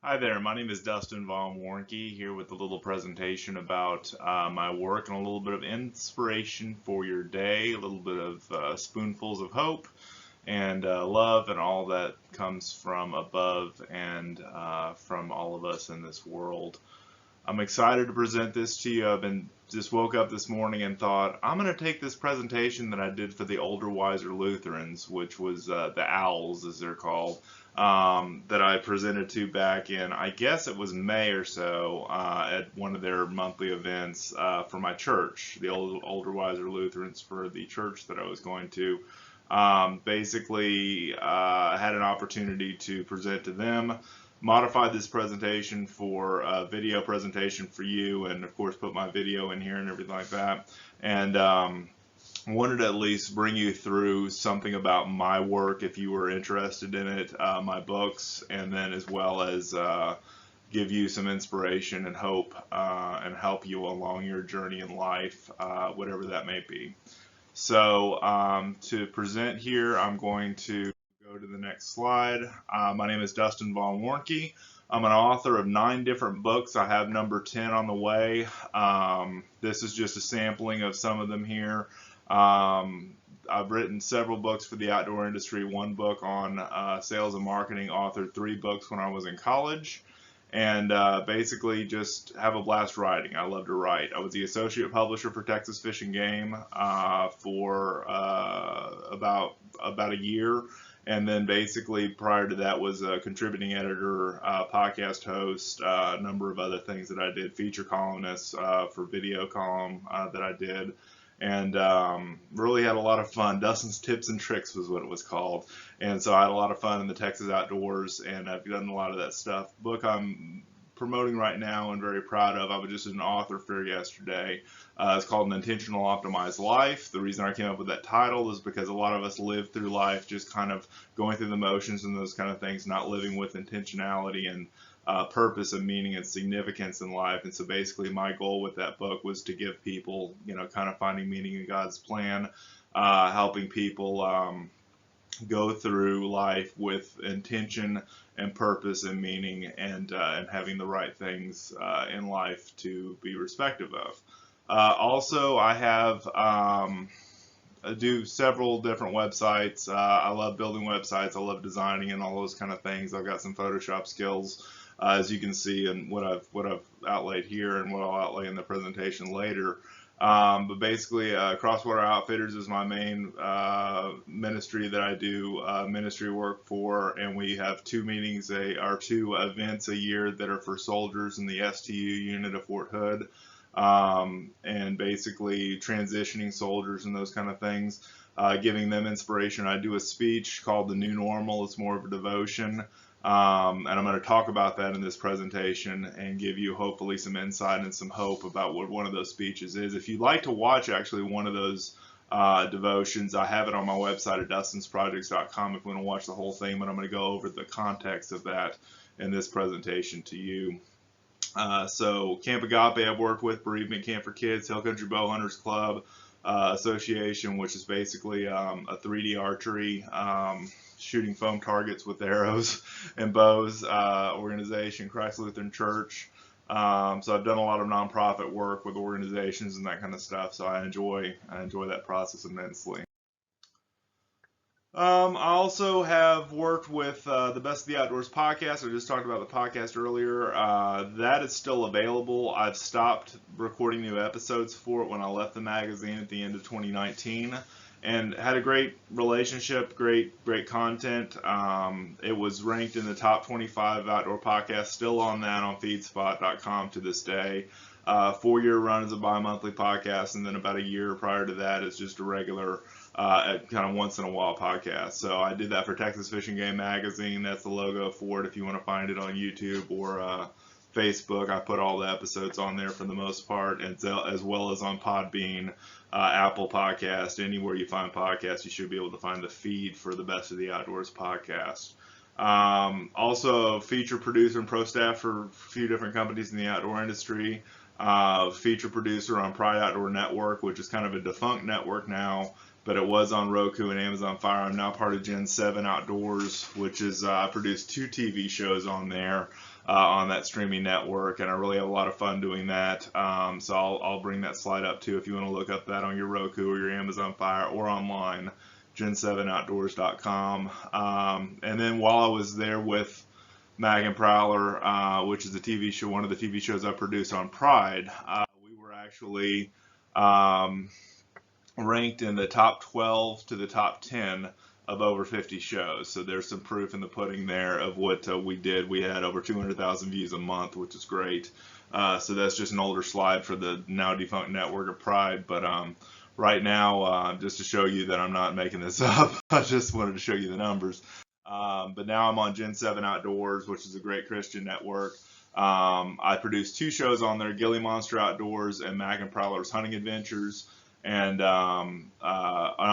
Hi there, my name is Dustin Vaughn Warncke here with a little presentation about my work and a little bit of inspiration for your day, a little bit of spoonfuls of hope and love and all that comes from above and from all of us in this world. I'm excited to present this to you. Just woke up this morning and thought I'm going to take this presentation that I did for the older, wiser Lutherans, which was the Owls, as they're called, that I presented to back in, I guess it was May or so, at one of their monthly events for my church, the older, wiser Lutherans, for the church that I was going to. Basically, I had an opportunity to present to them, modified this presentation for a video presentation for you, and of course put my video in here and everything like that, and wanted to at least bring you through something about my work if you were interested in it, my books, and then as well as give you some inspiration and hope and help you along your journey in life, whatever that may be. So to present here, I'm going to go to the next slide. My name is Dustin Vaughn Warncke. I'm an author of 9 different books. I have number 10 on the way. This is just a sampling of some of them here. I've written several books for the outdoor industry, 1 book on sales and marketing, authored 3 books when I was in college, and basically just have a blast writing. I love to write. I was the associate publisher for Texas Fish and Game for about a year. And then basically prior to that was a contributing editor, podcast host, a number of other things that I did, feature columnist for video column that I did, and really had a lot of fun. Dustin's Tips and Tricks was what it was called. And so I had a lot of fun in the Texas outdoors, and I've done a lot of that stuff. Book I'm promoting right now and very proud of. I was just at an author fair yesterday. It's called An Intentional Optimized Life. The reason I came up with that title is because a lot of us live through life just kind of going through the motions and those kind of things, not living with intentionality and purpose and meaning and significance in life. And so basically my goal with that book was to give people, kind of finding meaning in God's plan, helping people go through life with intention and purpose and meaning, and having the right things in life to be respective of. Also, I have I do several different websites. I love building websites. I love designing and all those kind of things. I've got some Photoshop skills, as you can see, and what I've outlaid here and what I'll outlay in the presentation later. But basically, Crosswater Outfitters is my main ministry that I do ministry work for, and we have 2 meetings, or 2 events a year that are for soldiers in the STU unit of Fort Hood, and basically transitioning soldiers and those kind of things, giving them inspiration. I do a speech called The New Normal. It's more of a devotion. And I'm going to talk about that in this presentation and give you hopefully some insight and some hope about what one of those speeches is. If you'd like to watch actually one of those devotions, I have it on my website at dustinsprojects.com if you want to watch the whole thing, but I'm going to go over the context of that in this presentation to you. So Camp Agape I've worked with, Bereavement Camp for Kids, Hill Country Bow Hunters Club Association, which is basically a 3D archery, shooting foam targets with arrows and bows organization, Christ Lutheran Church. So I've done a lot of nonprofit work with organizations and that kind of stuff, so I enjoy that process immensely. I also have worked with the Best of the Outdoors podcast. I just talked about the podcast earlier. That is still available. I've stopped recording new episodes for it when I left the magazine at the end of 2019. And had a great relationship, great content. It was ranked in the top 25 outdoor podcasts, still on that on feedspot.com to this day. 4-year run as a bi-monthly podcast, and then about a year prior to that is just a regular kind of once in a while podcast. So I did that for Texas Fish and Game magazine. That's the logo for it if you want to find it on YouTube or Facebook. I put all the episodes on there for the most part, and as well as on Podbean, Apple Podcast, anywhere you find podcasts, you should be able to find the feed for the Best of the Outdoors podcast. Also a feature producer and pro staff for a few different companies in the outdoor industry. Feature producer on Pride Outdoor Network, which is kind of a defunct network now, but it was on Roku and Amazon Fire. I'm now part of Gen 7 Outdoors, which is I produced 2 TV shows on there on that streaming network, and I really have a lot of fun doing that. So I'll bring that slide up too if you want to look up that on your Roku or your Amazon Fire or online, gen7outdoors.com. And then while I was there with Mag and Prowler, which is a TV show, one of the TV shows I produced on Pride, we were actually ranked in the top 12 to the top 10 of over 50 shows. So there's some proof in the pudding there of what we did. We had over 200,000 views a month, which is great. So that's just an older slide for the now defunct network of Pride. But right now, just to show you that I'm not making this up, I just wanted to show you the numbers. But now I'm on Gen 7 Outdoors, which is a great Christian network. I produced 2 shows on there, Gilly Monster Outdoors and Mag and Prowler's Hunting Adventures. And I'm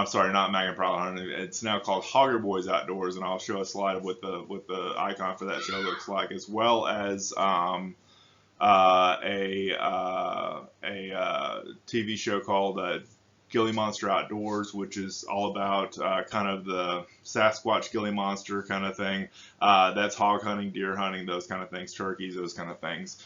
sorry, not Mag and Prowler Hunting. It's now called Hogger Boys Outdoors, and I'll show a slide of what the icon for that show looks like, as well as a TV show called Gilly Monster Outdoors, which is all about kind of the Sasquatch Gilly Monster kind of thing. That's hog hunting, deer hunting, those kind of things, turkeys, those kind of things.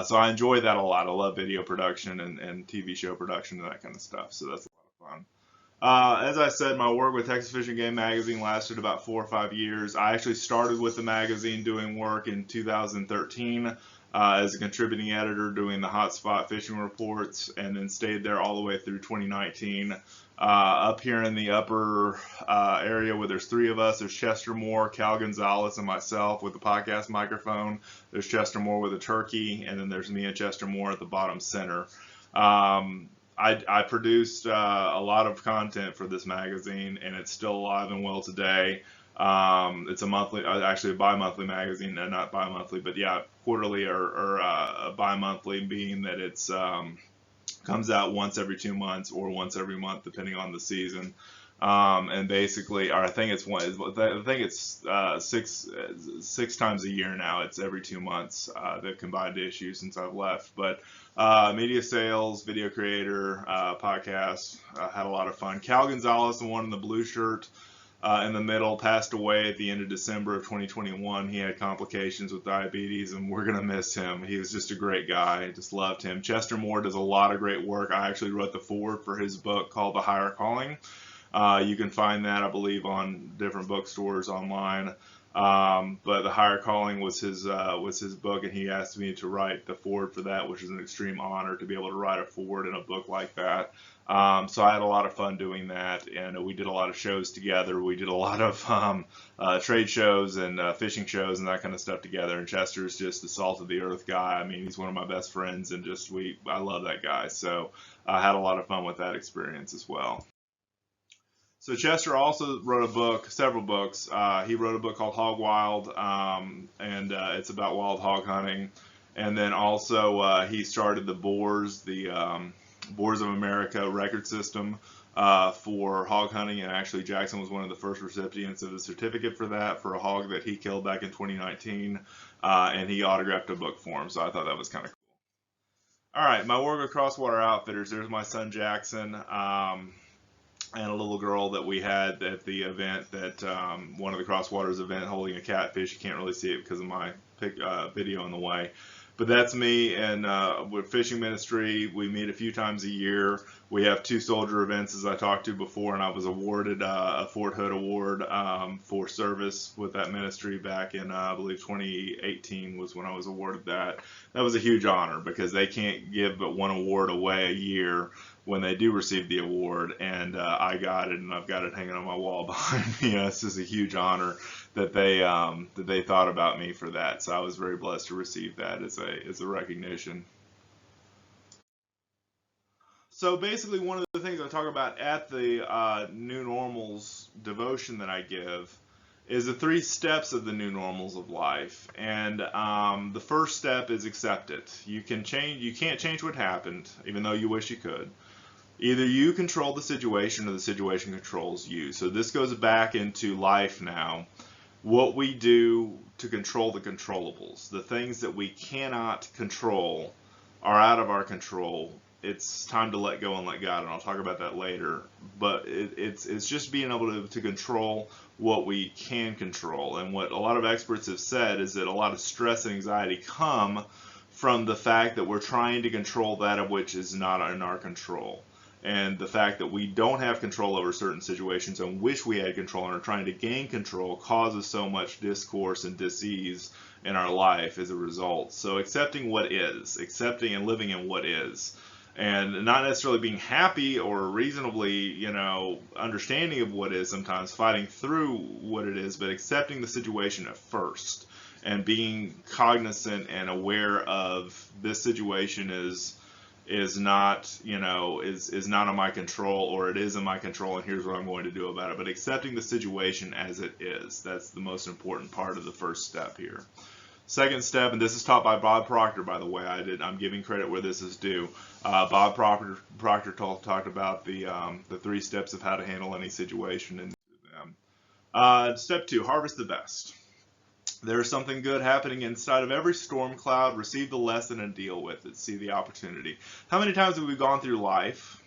So I enjoy that a lot. I love video production and TV show production and that kind of stuff. So that's a lot of fun. As I said, my work with Texas Fish and Game Magazine lasted about 4 or 5 years. I actually started with the magazine doing work in 2013 as a contributing editor doing the hotspot fishing reports, and then stayed there all the way through 2019. Up here in the upper area where there's 3 of us, there's Chester Moore, Cal Gonzalez, and myself with the podcast microphone. There's Chester Moore with a turkey, and then there's me and Chester Moore at the bottom center. I produced a lot of content for this magazine, and it's still alive and well today. It's a monthly, actually a bi-monthly magazine, not bi-monthly, but yeah, quarterly or bi-monthly, being that it's comes out once every 2 months or once every month, depending on the season. And basically, or I think it's six times a year now. It's every 2 months. They've combined issues since I've left. But media sales, video creator, podcast, had a lot of fun. Cal Gonzalez, the one in the blue shirt in the middle, passed away at the end of December of 2021. He had complications with diabetes, and we're going to miss him. He was just a great guy. I just loved him. Chester Moore does a lot of great work. I actually wrote the foreword for his book called The Higher Calling. You can find that, I believe, on different bookstores online. But The Higher Calling was his book, and he asked me to write the foreword for that, which is an extreme honor to be able to write a foreword in a book like that. So I had a lot of fun doing that, and we did a lot of shows together. We did a lot of trade shows and fishing shows and that kind of stuff together. And Chester's just the salt of the earth guy. I mean, he's one of my best friends, and I love that guy. So I had a lot of fun with that experience as well. So Chester also wrote a book, several books. He wrote a book called Hog Wild, and it's about wild hog hunting. And then also he started the Boars, Boars of America record system for hog hunting, and actually Jackson was one of the first recipients of the certificate for that, for a hog that he killed back in 2019, and he autographed a book for him, so I thought that was kind of cool. All right, my work with Crosswater Outfitters. There's my son Jackson, and a little girl that we had at the event, that one of the Crosswaters event, holding a catfish. You can't really see it because of my video in the way. But that's me, and with fishing ministry, we meet a few times a year. We have 2 soldier events, as I talked to before, and I was awarded a Fort Hood Award for service with that ministry back in, I believe, 2018 was when I was awarded that. That was a huge honor, because they can't give but 1 award away a year when they do receive the award, and I got it, and I've got it hanging on my wall behind me. It's just a huge honor that they thought about me for that. So I was very blessed to receive that as a recognition. So basically, one of the things I talk about at the New Normals devotion that I give is the 3 steps of the new normals of life. And the first step is accept it. You can't change what happened, even though you wish you could. Either you control the situation or the situation controls you. So this goes back into life now. What we do to control the controllables, the things that we cannot control are out of our control. it's time to let go and let God, and I'll talk about that later. But it's just being able to control what we can control. And what a lot of experts have said is that a lot of stress and anxiety come from the fact that we're trying to control that of which is not in our control. And the fact that we don't have control over certain situations and wish we had control and are trying to gain control causes so much discourse and dis-ease in our life as a result. So accepting what is, accepting and living in what is, and not necessarily being happy or reasonably, understanding of what is, sometimes fighting through what it is, but accepting the situation at first and being cognizant and aware of this situation is not, is not in my control, or it is in my control, and here's what I'm going to do about it. But accepting the situation as it is, that's the most important part of the first step here. Second step, and this is taught by Bob Proctor, by the way. I'm giving credit where this is due. Bob Proctor talked about the 3 steps of how to handle any situation. And step 2, harvest the best. There's something good happening inside of every storm cloud. Receive the lesson and deal with it. See the opportunity. How many times have we gone through life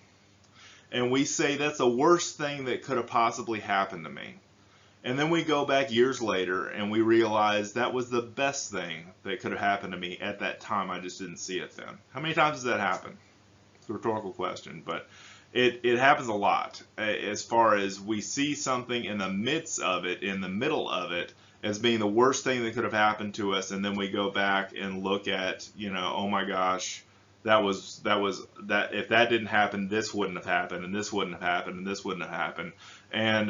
and we say that's the worst thing that could have possibly happened to me? And then we go back years later and we realize that was the best thing that could have happened to me at that time. I just didn't see it then. How many times does that happen? It's a rhetorical question, but it happens a lot. As far as we see something in the midst of it, in the middle of it, as being the worst thing that could have happened to us, and then we go back and look at, oh my gosh, that if that didn't happen, this wouldn't have happened, and this wouldn't have happened, and this wouldn't have happened. And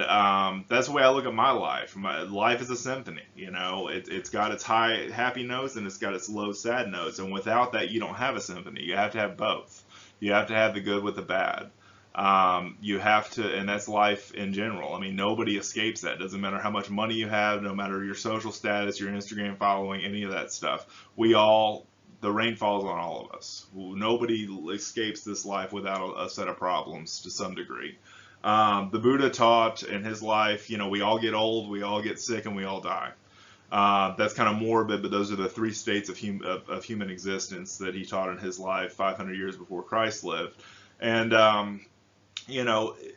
that's the way I look at my life. My life is a symphony. It's got its high happy notes and it's got its low sad notes, and without that you don't have a symphony. You have to have both. You have to have the good with the bad. You have to, and that's life in general. I mean, nobody escapes that. Doesn't matter how much money you have, no matter your social status, your Instagram following, any of that stuff. The rain falls on all of us. Nobody escapes this life without a set of problems to some degree. The Buddha taught in his life, we all get old, we all get sick, and we all die. That's kind of morbid, but those are the 3 states of human existence that he taught in his life 500 years before Christ lived. And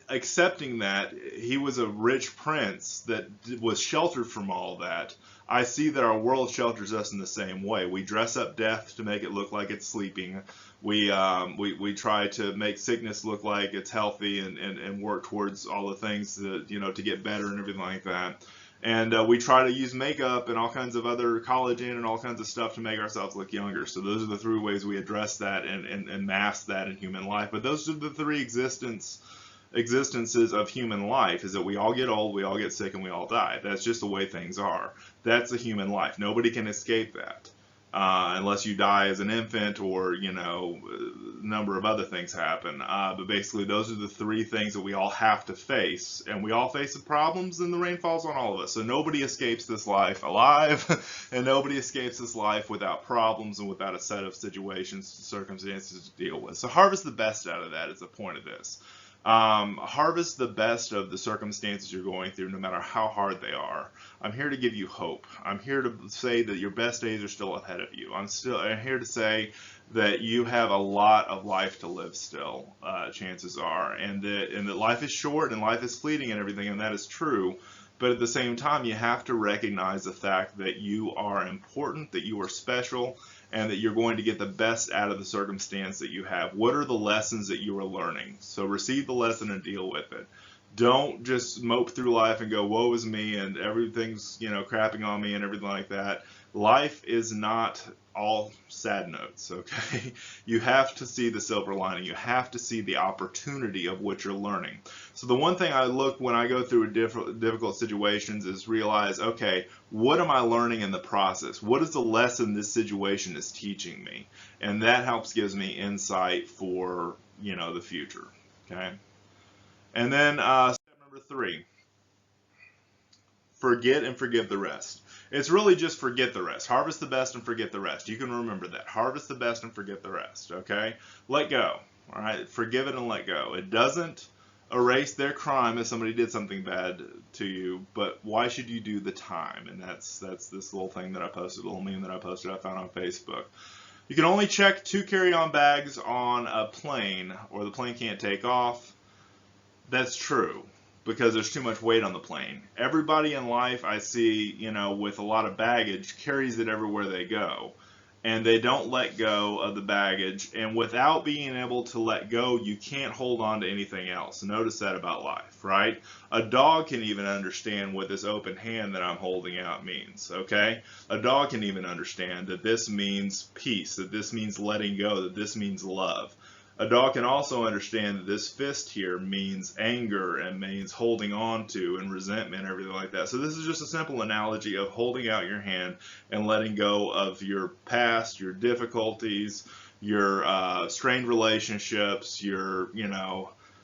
accepting that he was a rich prince that was sheltered from all that, I see that our world shelters us in the same way. We dress up death to make it look like it's sleeping. We try to make sickness look like it's healthy and work towards all the things to get better and everything like that. And we try to use makeup and all kinds of other collagen and all kinds of stuff to make ourselves look younger. So those are the 3 ways we address that and mask that in human life. But those are the 3 existences of human life, is that we all get old, we all get sick, and we all die. That's just the way things are. That's a human life. Nobody can escape that. Unless you die as an infant or, a number of other things happen. But basically, those are the 3 things that we all have to face. And we all face the problems, and the rain falls on all of us. So nobody escapes this life alive, and nobody escapes this life without problems and without a set of situations, circumstances to deal with. So harvest the best out of that is the point of this. Harvest the best of the circumstances you're going through, no matter how hard they are. I'm here to give you hope. I'm here to say that your best days are still ahead of you. I'm here to say that you have a lot of life to live still, chances are, and that life is short and life is fleeting and everything, and that is true. But at the same time, you have to recognize the fact that you are important, that you are special, and that you're going to get the best out of the circumstance that you have. What are the lessons that you are learning? So receive the lesson and deal with it. Don't just mope through life and go, woe is me, and everything's, crapping on me and everything like that. Life is not all sad notes, okay? You have to see the silver lining. You have to see the opportunity of what you're learning. So the one thing I look when I go through difficult situations is realize, okay, what am I learning in the process? What is the lesson this situation is teaching me? And that gives me insight for, the future, okay? And then step number 3, forget and forgive the rest. It's really just forget the rest. Harvest the best and forget the rest. You can remember that. Harvest the best and forget the rest, okay? Let go, all right? Forgive it and let go. It doesn't erase their crime if somebody did something bad to you, but why should you do the time? And that's this little thing that I posted, a little meme that I posted I found on Facebook. You can only check 2 carry-on bags on a plane, or the plane can't take off. That's true, because there's too much weight on the plane. Everybody in life I see, with a lot of baggage carries it everywhere they go. And they don't let go of the baggage. And without being able to let go, you can't hold on to anything else. Notice that about life, right? A dog can even understand what this open hand that I'm holding out means, okay? A dog can even understand that this means peace, that this means letting go, that this means love. A dog can also understand that this fist here means anger and means holding on to and resentment and everything like that. So this is just a simple analogy of holding out your hand and letting go of your past, your difficulties, your strained relationships, your,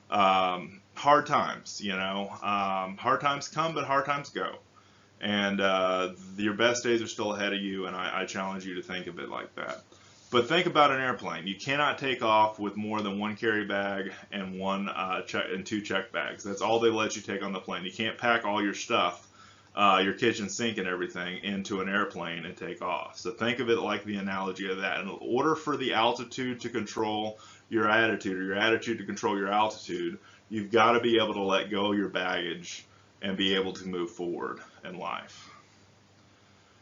hard times, hard times come, but hard times go. And your best days are still ahead of you, and I challenge you to think of it like that. But think about an airplane. You cannot take off with more than 1 carry bag and 2 check bags. That's all they let you take on the plane. You can't pack all your stuff, your kitchen sink and everything, into an airplane and take off. So think of it like the analogy of that. In order for the altitude to control your attitude, or your attitude to control your altitude, you've got to be able to let go of your baggage and be able to move forward in life.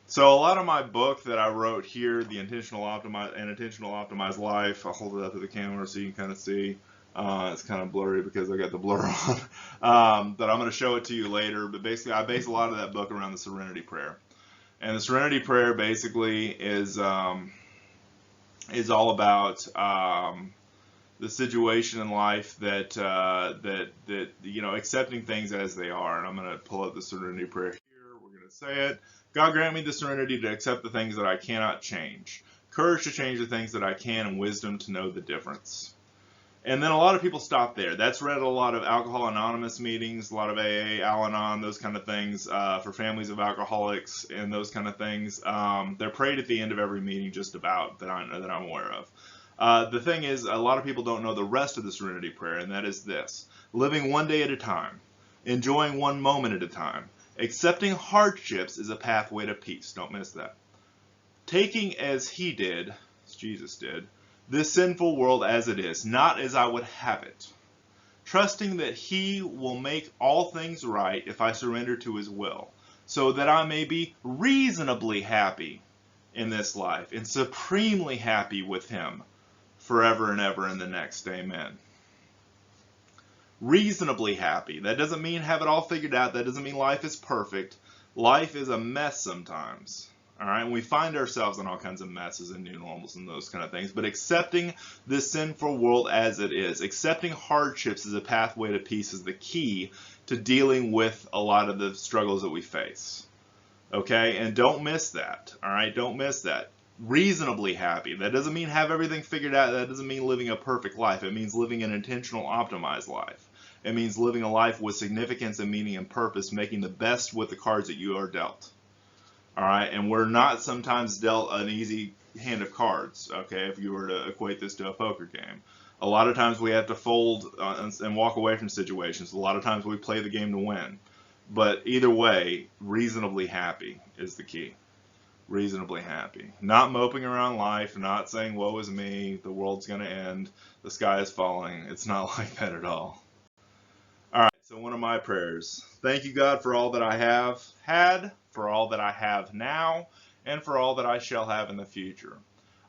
So a lot of my book that I wrote here, the Intentional Optimized Life, I'll hold it up to the camera so you can kind of see. It's kind of blurry because I got the blur on. But I'm going to show it to you later. But basically, I base a lot of that book around the Serenity Prayer. And the Serenity Prayer basically is all about the situation in life that accepting things as they are. And I'm going to pull up the Serenity Prayer here. We're going to say it. God grant me the serenity to accept the things that I cannot change, courage to change the things that I can, and wisdom to know the difference. And then a lot of people stop there. That's read at a lot of Alcohol Anonymous meetings, a lot of AA, Al-Anon, those kind of things, for families of alcoholics and those kind of things. They're prayed at the end of every meeting, just about, that I'm aware of. The thing is, a lot of people don't know the rest of the Serenity Prayer, and that is this: living one day at a time, enjoying one moment at a time. Accepting hardships is a pathway to peace. Don't miss that. Taking as he did, as Jesus did, this sinful world as it is, not as I would have it. Trusting that he will make all things right if I surrender to his will, so that I may be reasonably happy in this life and supremely happy with him forever and ever in the next. Amen. Reasonably happy. That doesn't mean have it all figured out. That doesn't mean life is perfect. Life is a mess sometimes. All right, and we find ourselves in all kinds of messes and new normals and those kind of things. But accepting this sinful world as it is, accepting hardships as a pathway to peace, is the key to dealing with a lot of the struggles that we face. Okay, and don't miss that. All right, don't miss that. Reasonably happy. That doesn't mean have everything figured out. That doesn't mean living a perfect life. It means living an intentional, optimized life. It means living a life with significance and meaning and purpose, making the best with the cards that you are dealt. All right, and we're not sometimes dealt an easy hand of cards, okay, if you were to equate this to a poker game. A lot of times we have to fold and walk away from situations. A lot of times we play the game to win. But either way, reasonably happy is the key. Reasonably happy. Not moping around life, not saying, woe is me, the world's going to end, the sky is falling. It's not like that at all. All right, so one of my prayers. Thank you, God, for all that I have had, for all that I have now, and for all that I shall have in the future.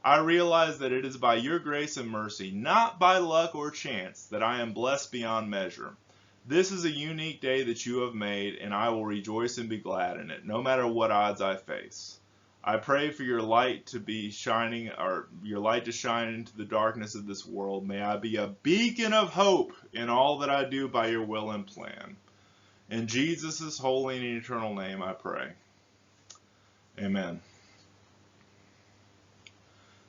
I realize that it is by your grace and mercy, not by luck or chance, that I am blessed beyond measure. This is a unique day that you have made, and I will rejoice and be glad in it, no matter what odds I face. I pray for your light to be shining, or your light to shine into the darkness of this world. May I be a beacon of hope in all that I do by your will and plan. In Jesus' holy and eternal name I pray. Amen.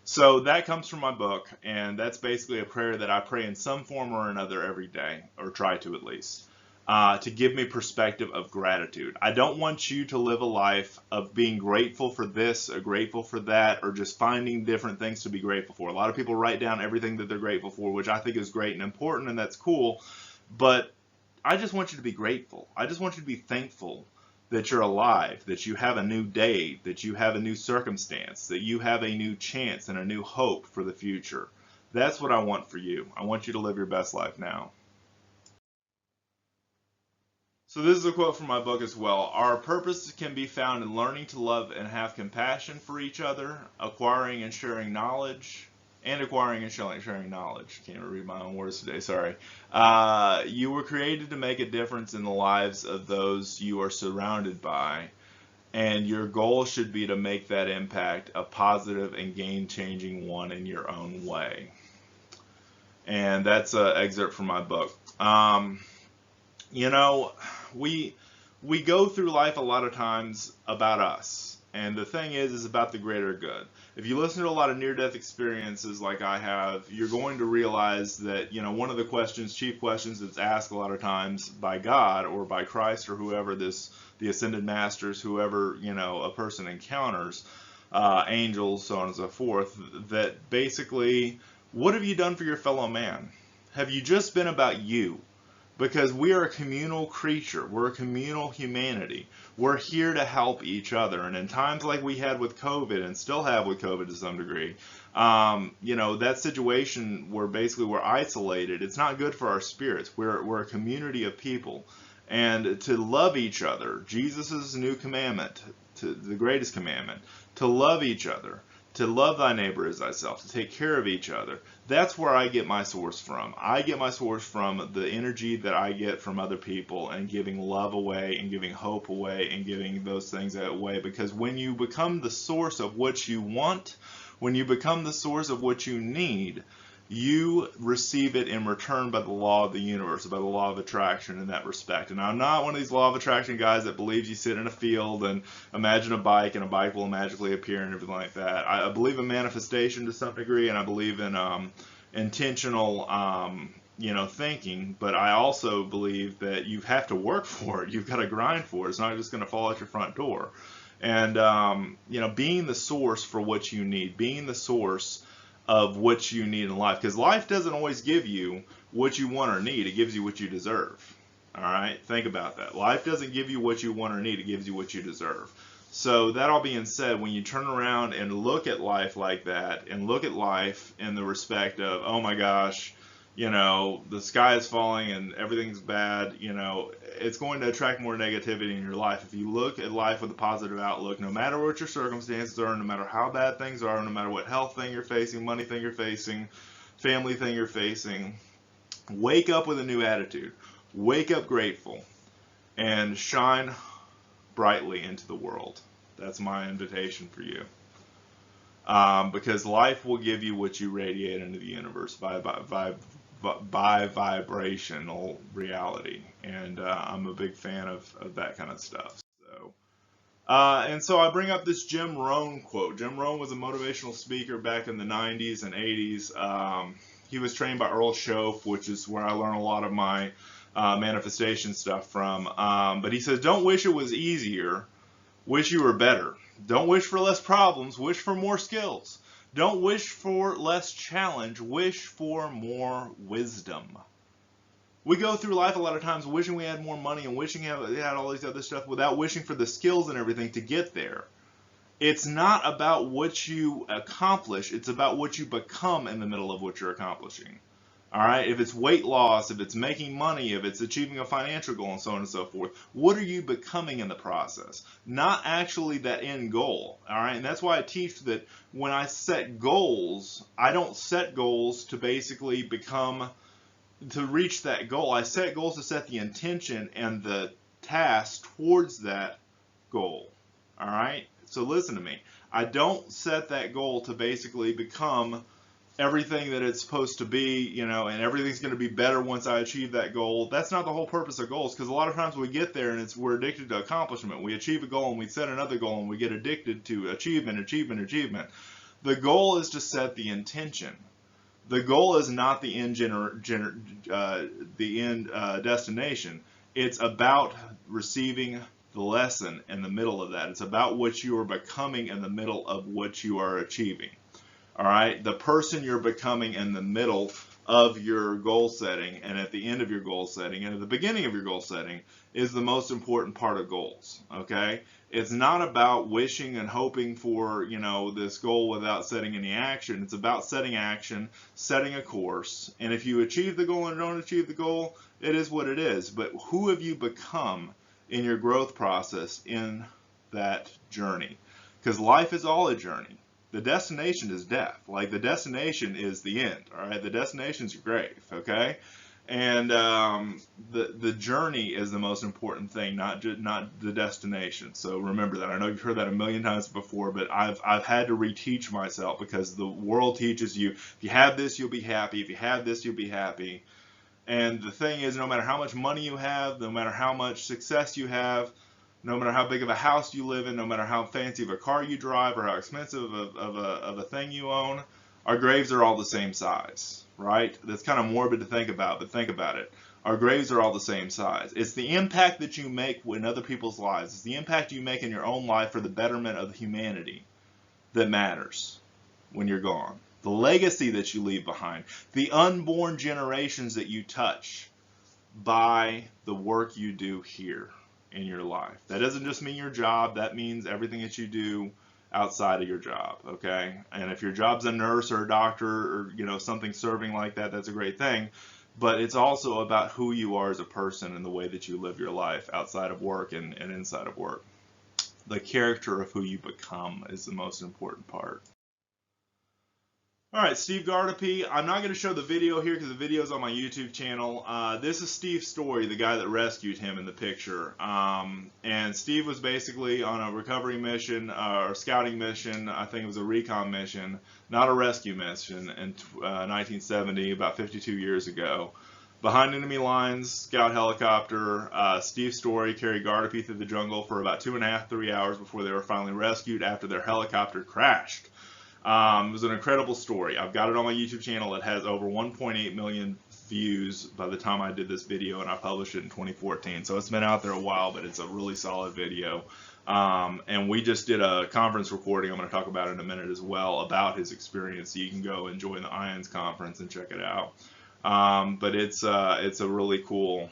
So that comes from my book, and that's basically a prayer that I pray in some form or another every day, or try to at least, to give me perspective of gratitude. I don't want you to live a life of being grateful for this or grateful for that, or just finding different things to be grateful for. A lot of people write down everything that they're grateful for, which I think is great and important, and that's cool, but I just want you to be grateful. I just want you to be thankful that you're alive, that you have a new day, that you have a new circumstance, that you have a new chance and a new hope for the future. That's what I want for you. I want you to live your best life now. So this is a quote from my book as well. Our purpose can be found in learning to love and have compassion for each other, acquiring and sharing knowledge, sharing knowledge. Can't even read my own words today, sorry. You were created to make a difference in the lives of those you are surrounded by, and your goal should be to make that impact a positive and game-changing one in your own way. And that's an excerpt from my book. You know, we go through life a lot of times about us, and the thing is about the greater good. If you listen to a lot of near-death experiences like I have, you're going to realize that, you know, one of the chief questions that's asked a lot of times by God or by Christ or whoever the ascended masters, whoever, you know, a person encounters, angels, so on and so forth, that basically, what have you done for your fellow man? Have you just been about you? Because we are a communal creature. We're a communal humanity. We're here to help each other. And in times like we had with COVID and still have with COVID to some degree, you know, that situation where basically we're isolated, it's not good for our spirits. We're a community of people. And to love each other, Jesus' new commandment, the greatest commandment, to love each other, to love thy neighbor as thyself, to take care of each other. That's where I get my source from. I get my source from the energy that I get from other people and giving love away and giving hope away and giving those things away. Because when you become the source of what you want, when you become the source of what you need, you receive it in return by the law of the universe, by the law of attraction in that respect. And I'm not one of these law of attraction guys that believes you sit in a field and imagine a bike and a bike will magically appear and everything like that. I believe in manifestation to some degree, and I believe in intentional you know, thinking, but I also believe that you have to work for it. You've got to grind for it. It's not just going to fall out your front door. And you know, being the source for what you need, being the source of what you need in life, because life doesn't always give you what you want or need. It gives you what you deserve. All right, think about that. Life doesn't give you what you want or need. It gives you what you deserve. So that all being said, when you turn around and look at life like that, and look at life in the respect of, oh my gosh, you know, the sky is falling and everything's bad, you know, it's going to attract more negativity in your life. If you look at life with a positive outlook, no matter what your circumstances are, no matter how bad things are, no matter what health thing you're facing, money thing you're facing, family thing you're facing, wake up with a new attitude. Wake up grateful and shine brightly into the world. That's my invitation for you. Because life will give you what you radiate into the universe by vibrational reality, and I'm a big fan of that kind of stuff. So, and so I bring up this Jim Rohn quote. Jim Rohn was a motivational speaker back in the 90s and 80s. He was trained by Earl Shope, which is where I learn a lot of my manifestation stuff from. But he says, don't wish it was easier, wish you were better. Don't wish for less problems, wish for more skills. Don't wish for less challenge, wish for more wisdom. We go through life a lot of times wishing we had more money and wishing we had all these other stuff without wishing for the skills and everything to get there. It's not about what you accomplish, it's about what you become in the middle of what you're accomplishing. All right, if it's weight loss, if it's making money, if it's achieving a financial goal, and so on and so forth, what are you becoming in the process? Not actually that end goal. All right, and that's why I teach that when I set goals, I don't set goals to basically to reach that goal. I set goals to set the intention and the task towards that goal. All right, so listen to me. I don't set that goal to basically become everything that it's supposed to be, you know, and everything's going to be better once I achieve that goal. That's not the whole purpose of goals, because a lot of times we get there and we're addicted to accomplishment. We achieve a goal and we set another goal and we get addicted to achievement. The goal is to set the intention. The goal is not the end destination. It's about receiving the lesson in the middle of that. It's about what you are becoming in the middle of what you are achieving. All right, the person you're becoming in the middle of your goal setting and at the end of your goal setting and at the beginning of your goal setting is the most important part of goals. Okay, it's not about wishing and hoping for, you know, this goal without setting any action. It's about setting action, setting a course, and if you achieve the goal and don't achieve the goal, it is what it is. But who have you become in your growth process in that journey? Because life is all a journey. The destination is death. Like, the destination is the end. All right, the destination is your grave. Okay, and the journey is the most important thing, not the destination. So remember that. I know you've heard that a million times before, but I've had to reteach myself, because the world teaches you, if you have this, you'll be happy. If you have this, you'll be happy. And the thing is, no matter how much money you have, no matter how much success you have, no matter how big of a house you live in, no matter how fancy of a car you drive or how expensive of a thing you own, our graves are all the same size, right? That's kind of morbid to think about, but think about it. Our graves are all the same size. It's the impact that you make in other people's lives. It's the impact you make in your own life for the betterment of humanity that matters when you're gone. The legacy that you leave behind, the unborn generations that you touch by the work you do here in your life. That doesn't just mean your job. That means everything that you do outside of your job. Okay, and if your job's a nurse or a doctor or, you know, something serving like that, that's a great thing. But it's also about who you are as a person and the way that you live your life outside of work and inside of work. The character of who you become is the most important part. All right, Steve Gardepy. I'm not going to show the video here because the video is on my YouTube channel. This is Steve's story, the guy that rescued him in the picture. And Steve was basically on a recovery mission or scouting mission. I think it was a recon mission, not a rescue mission, in 1970, about 52 years ago. Behind enemy lines, scout helicopter. Steve's story carried Gardepy through the jungle for about 2.5 to 3 hours before they were finally rescued after their helicopter crashed. It was an incredible story. I've got it on my YouTube channel. It has over 1.8 million views by the time I did this video, and I published it in 2014. So it's been out there a while, but it's a really solid video. And we just did a conference recording I'm going to talk about in a minute as well about his experience. So you can go and join the IONS conference and check it out. But it's a really cool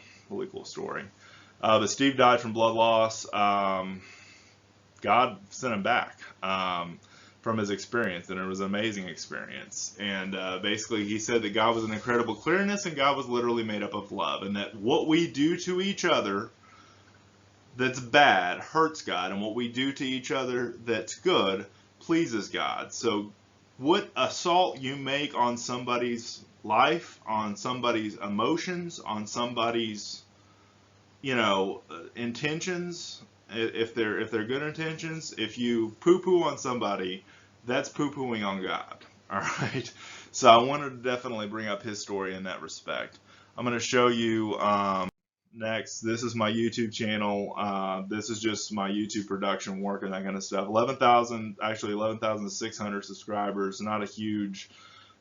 story. But Steve died from blood loss. God sent him back. From his experience, and it was an amazing experience. And basically he said that God was an incredible clearness, and God was literally made up of love, and that what we do to each other that's bad hurts God, and what we do to each other that's good pleases God. So what assault you make on somebody's life, on somebody's emotions, on somebody's, you know, intentions, if they're good intentions, if you poo-poo on somebody, that's poo-pooing on God. All right. So I wanted to definitely bring up his story in that respect. I'm going to show you next. This is my YouTube channel. This is just my YouTube production work and that kind of stuff. 11,600 subscribers. Not a huge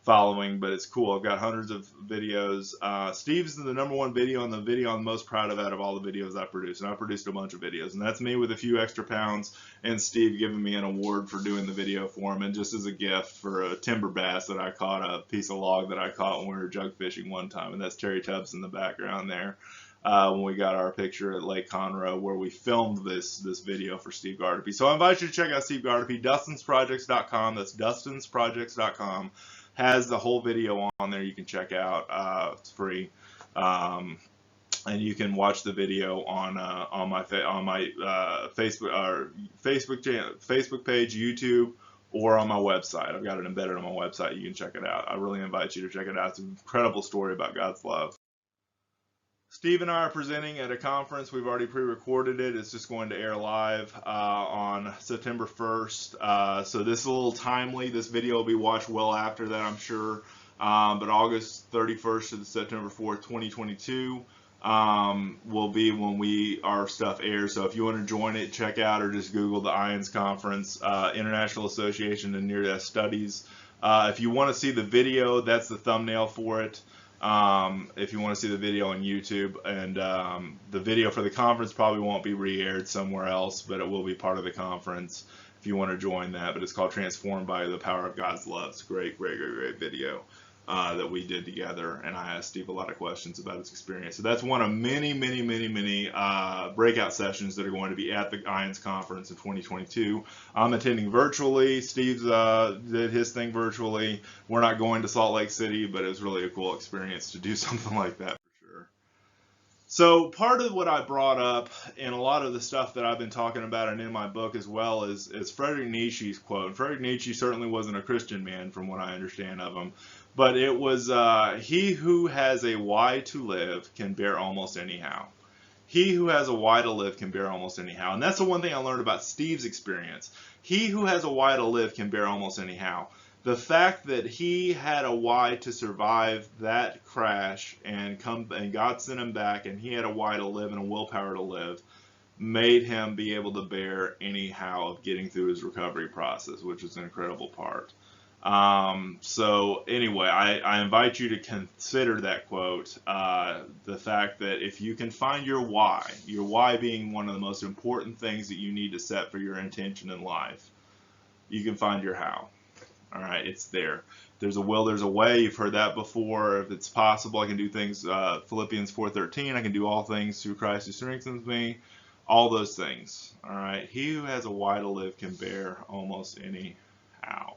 following, but it's cool. I've got hundreds of videos. Steve's the #1 video, and the video I'm most proud of out of all the videos I produced, and I produced a bunch of videos, and that's me with a few extra pounds, and Steve giving me an award for doing the video for him, and just as a gift for a timber bass that I caught, a piece of log that I caught when we were jug fishing one time, and that's Terry Tubbs in the background there. When we got our picture at Lake Conroe where we filmed this video for Steve Gardepy. So I invite you to check out Steve Gardepy, dustinsprojects.com. That's dustinsprojects.com. Has the whole video on there you can check out. It's free, and you can watch the video on my Facebook page, YouTube, or on my website. I've got it embedded on my website. You can check it out. I really invite you to check it out. It's an incredible story about God's love. Steve and I are presenting at a conference. We've already pre-recorded it. It's just going to air live on September 1st. So this is a little timely. This video will be watched well after that, I'm sure. But August 31st to September 4th, 2022 will be when our stuff airs. So if you want to join it, check out or just Google the IONS Conference, International Association of Near-Death Studies. If you want to see the video, that's the thumbnail for it. If you want to see the video on YouTube, and the video for the conference probably won't be re-aired somewhere else, but it will be part of the conference if you want to join that. But it's called Transformed by the Power of God's Love. It's a great video. that we did together, and I asked Steve a lot of questions about his experience. So that's one of many breakout sessions that are going to be at the IONS conference in 2022. I'm attending virtually. Steve's did his thing virtually. We're not going to Salt Lake City, but it was really a cool experience to do something like that for sure. So part of what I brought up and a lot of the stuff that I've been talking about and in my book as well is Friedrich Nietzsche's quote. And Friedrich Nietzsche certainly wasn't a Christian man from what I understand of him, but it was, he who has a why to live can bear almost anyhow. He who has a why to live can bear almost anyhow. And that's the one thing I learned about Steve's experience. He who has a why to live can bear almost anyhow. The fact that he had a why to survive that crash and God sent him back, and he had a why to live and a willpower to live, made him be able to bear anyhow of getting through his recovery process, which is an incredible part. So anyway, I invite you to consider that quote, the fact that if you can find your why being one of the most important things that you need to set for your intention in life, you can find your how. All right, it's there. There's a will, there's a way. You've heard that before. If it's possible, I can do things, Philippians 4:13, I can do all things through Christ who strengthens me. All those things. All right, he who has a why to live can bear almost any how.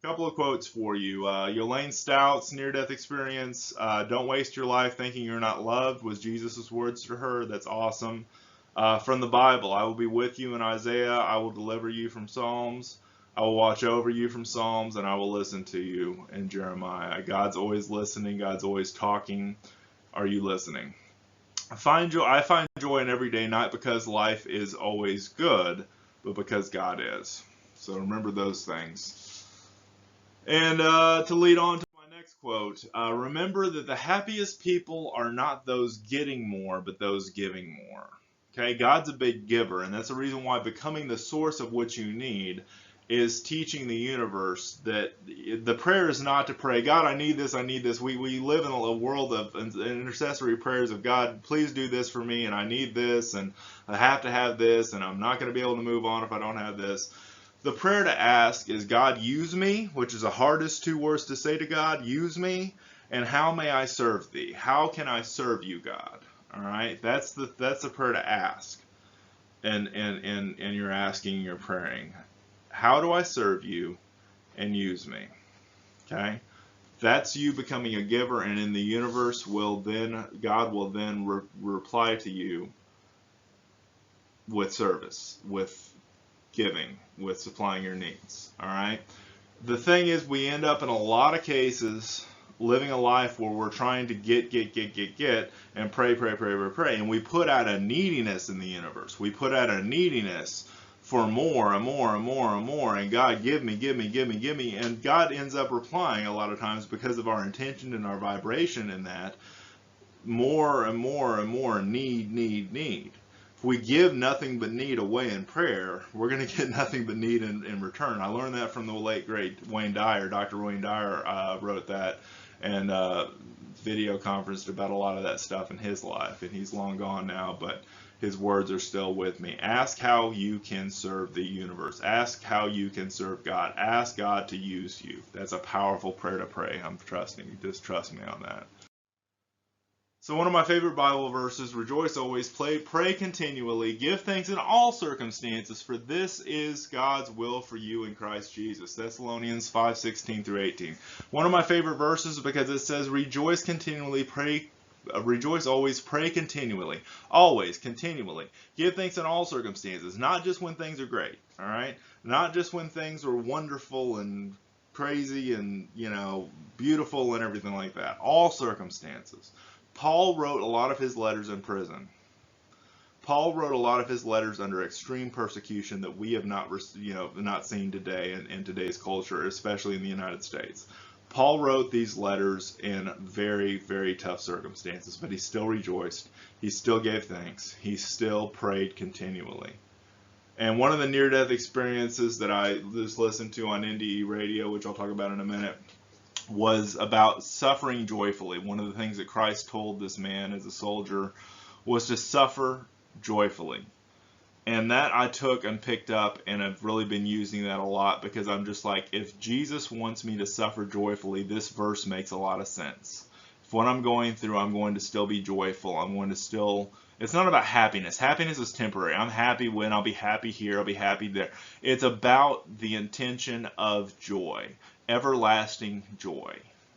Couple of quotes for you. Yolene Stout's near-death experience, don't waste your life thinking you're not loved, was Jesus' words to her. That's awesome. From the Bible, I will be with you in Isaiah, I will deliver you from Psalms, I will watch over you from Psalms, and I will listen to you in Jeremiah. God's always listening, God's always talking. Are you listening? I find joy in every day, not because life is always good, but because God is. So remember those things. And to lead on to my next quote, remember that the happiest people are not those getting more, but those giving more. Okay, God's a big giver, and that's the reason why becoming the source of what you need is teaching the universe that the prayer is not to pray, God, I need this, I need this. We live in a world of intercessory prayers of, God, please do this for me, and I need this, and I have to have this, and I'm not going to be able to move on if I don't have this. The prayer to ask is, God, use me, which is the hardest two words to say to God, use me, and how may I serve thee? How can I serve you, God? All right, that's the prayer to ask, and you're asking, you're praying. How do I serve you and use me? Okay, that's you becoming a giver, and in the universe God will then reply to you with service, with giving, with supplying your needs. All right. The thing is, we end up in a lot of cases living a life where we're trying to get and pray, and we put out a neediness in the universe. We put out a neediness for more and more and more and more, and God, give me, and God ends up replying a lot of times because of our intention and our vibration in that, more and more and more need. If we give nothing but need away in prayer, we're going to get nothing but need in return. I learned that from the late great Wayne Dyer. Dr. Wayne Dyer wrote that and video conferenced about a lot of that stuff in his life, and he's long gone now, but his words are still with me. Ask how you can serve the universe. Ask how you can serve God. Ask God to use you. That's a powerful prayer to pray. I'm trusting you. Just trust me on that. So one of my favorite Bible verses, rejoice always, pray continually, give thanks in all circumstances, for this is God's will for you in Christ Jesus. Thessalonians 5:16 through 18. One of my favorite verses because it says, rejoice continually, rejoice always, pray continually. Always, continually. Give thanks in all circumstances, not just when things are great, all right? Not just when things are wonderful and crazy and, beautiful and everything like that. All circumstances. Paul wrote a lot of his letters in prison. Paul wrote a lot of his letters under extreme persecution that we have not seen today in today's culture, especially in the United States. Paul wrote these letters in very, very tough circumstances, but he still rejoiced. He still gave thanks. He still prayed continually. And one of the near-death experiences that I just listened to on NDE radio, which I'll talk about in a minute, was about suffering joyfully. One of the things that Christ told this man as a soldier was to suffer joyfully. And that I took and picked up, and I've really been using that a lot, because I'm just like, if Jesus wants me to suffer joyfully, this verse makes a lot of sense. If what I'm going through, I'm going to still be joyful. I'm going to still, it's not about happiness. Happiness is temporary. I'm happy when, I'll be happy here, I'll be happy there. It's about the intention of joy, everlasting joy.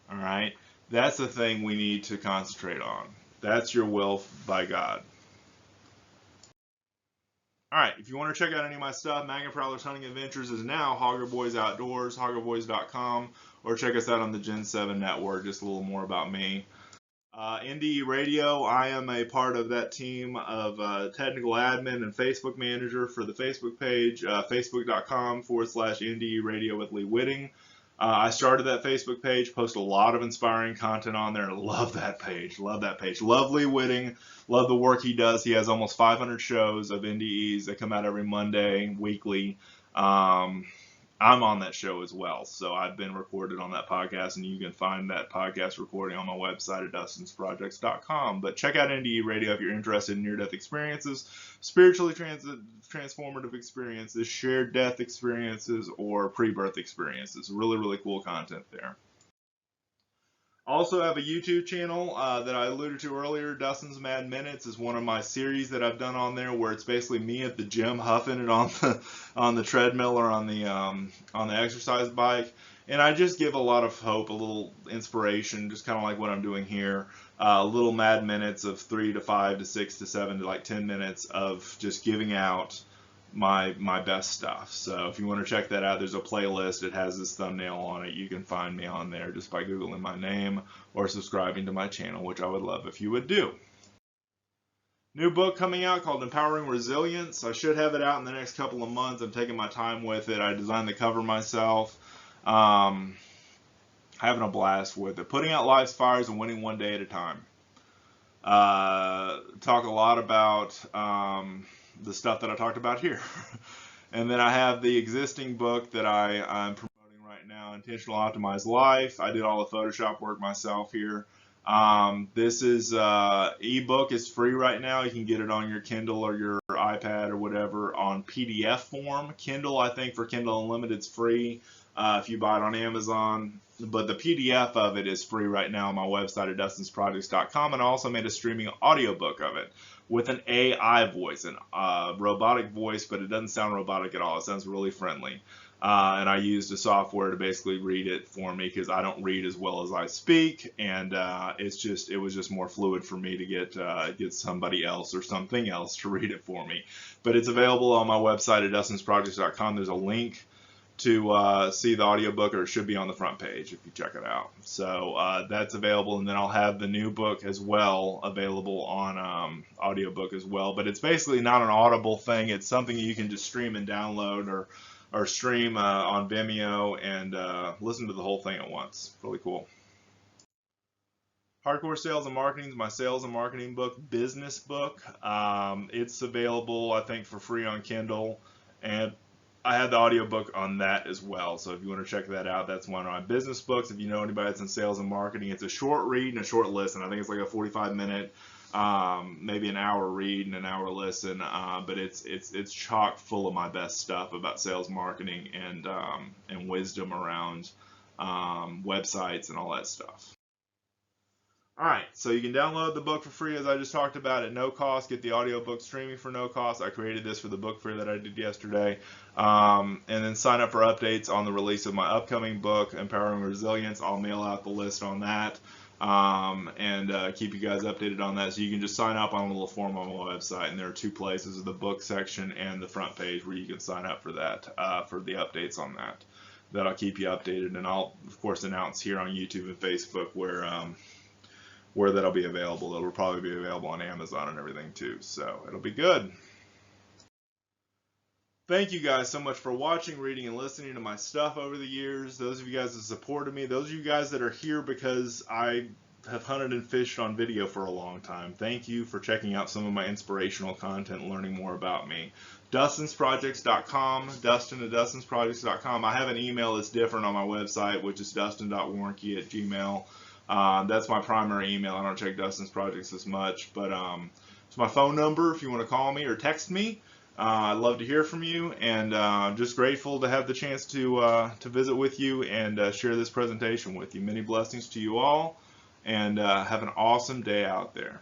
All right? That's the thing we need to concentrate on. That's your will by God. Alright, if you want to check out any of my stuff, Magnet Prowler's Hunting Adventures is now Hogger Boys Outdoors, hoggerboys.com, or check us out on the Gen 7 network, just a little more about me. NDE Radio, I am a part of that team of technical admin and Facebook manager for the Facebook page, facebook.com/NDE Radio with Lee Whitting. I started that Facebook page, post a lot of inspiring content on there. Love that page. Love that page. Love Lee Whitting. Love the work he does. He has almost 500 shows of NDEs that come out every Monday, weekly. I'm on that show as well, so I've been recorded on that podcast, and you can find that podcast recording on my website at dustinsprojects.com. But check out NDE Radio if you're interested in near-death experiences, spiritually transformative experiences, shared death experiences, or pre-birth experiences. Really, really cool content there. Also have a YouTube channel that I alluded to earlier. Dustin's Mad Minutes is one of my series that I've done on there, where it's basically me at the gym huffing it on the treadmill or on the exercise bike, and I just give a lot of hope, a little inspiration, just kind of like what I'm doing here. Little Mad Minutes of 3 to 5 to 6 to 7 to like 10 minutes of just giving out my best stuff. So if you want to check that out, there's a playlist. It has this thumbnail on it. You can find me on there just by Googling my name or subscribing to my channel, which I would love if you would do. New book coming out called Empowering Resilience. I should have it out in the next couple of months. I'm taking my time with it. I designed the cover myself. Having a blast with it. Putting out life's fires and winning one day at a time. Talk a lot about the stuff that I talked about here. And then I have the existing book that I'm promoting right now, Intentional Optimized Life. I did all the Photoshop work myself here. This is ebook is free right now. You can get it on your Kindle or your iPad or whatever on PDF form. Kindle, I think for Kindle Unlimited is free if you buy it on Amazon. But the PDF of it is free right now on my website at dustinsprojects.com. And I also made a streaming audiobook of it with an AI voice, an robotic voice, but it doesn't sound robotic at all. It sounds really friendly. And I used a software to basically read it for me, because I don't read as well as I speak, and it was just more fluid for me to get somebody else or something else to read it for me. But it's available on my website at dustinsprojects.com. There's a link to see the audiobook, or it should be on the front page if you check it out. So that's available, and then I'll have the new book as well available on audiobook as well. But it's basically not an Audible thing. It's something you can just stream and download, or stream on Vimeo and listen to the whole thing at once. Really cool. Hardcore Sales and Marketing is my sales and marketing book, business book. It's available, I think, for free on Kindle, and I had the audiobook on that as well. So if you want to check that out, that's one of my business books. If you know anybody that's in sales and marketing, it's a short read and a short listen. I think it's like a 45-minute, maybe an hour read and an hour listen. But it's chock full of my best stuff about sales, marketing, and wisdom around websites and all that stuff. Alright, so you can download the book for free, as I just talked about, at no cost. Get the audiobook streaming for no cost. I created this for the book fair that I did yesterday. And then sign up for updates on the release of my upcoming book, Empowering Resilience. I'll mail out the list on that and keep you guys updated on that. So you can just sign up on a little form on my website, and there are two places, the book section and the front page, where you can sign up for that, for the updates on that. That'll keep you updated, and I'll, of course, announce here on YouTube and Facebook where that'll be available. It'll probably be available on Amazon and everything too, so it'll be good. Thank you guys so much for watching, reading, and listening to my stuff over the years. Those of you guys that supported me, those of you guys that are here because I have hunted and fished on video for a long time, thank you for checking out some of my inspirational content and learning more about me. DustinsProjects.com, Dustin at DustinsProjects.com. I have an email that's different on my website, which is dustin.warncke@gmail.com. That's my primary email. I don't check Dustin's Projects as much, but it's my phone number if you want to call me or text me. I'd love to hear from you, and just grateful to have the chance to visit with you and share this presentation with you. Many blessings to you all, and have an awesome day out there.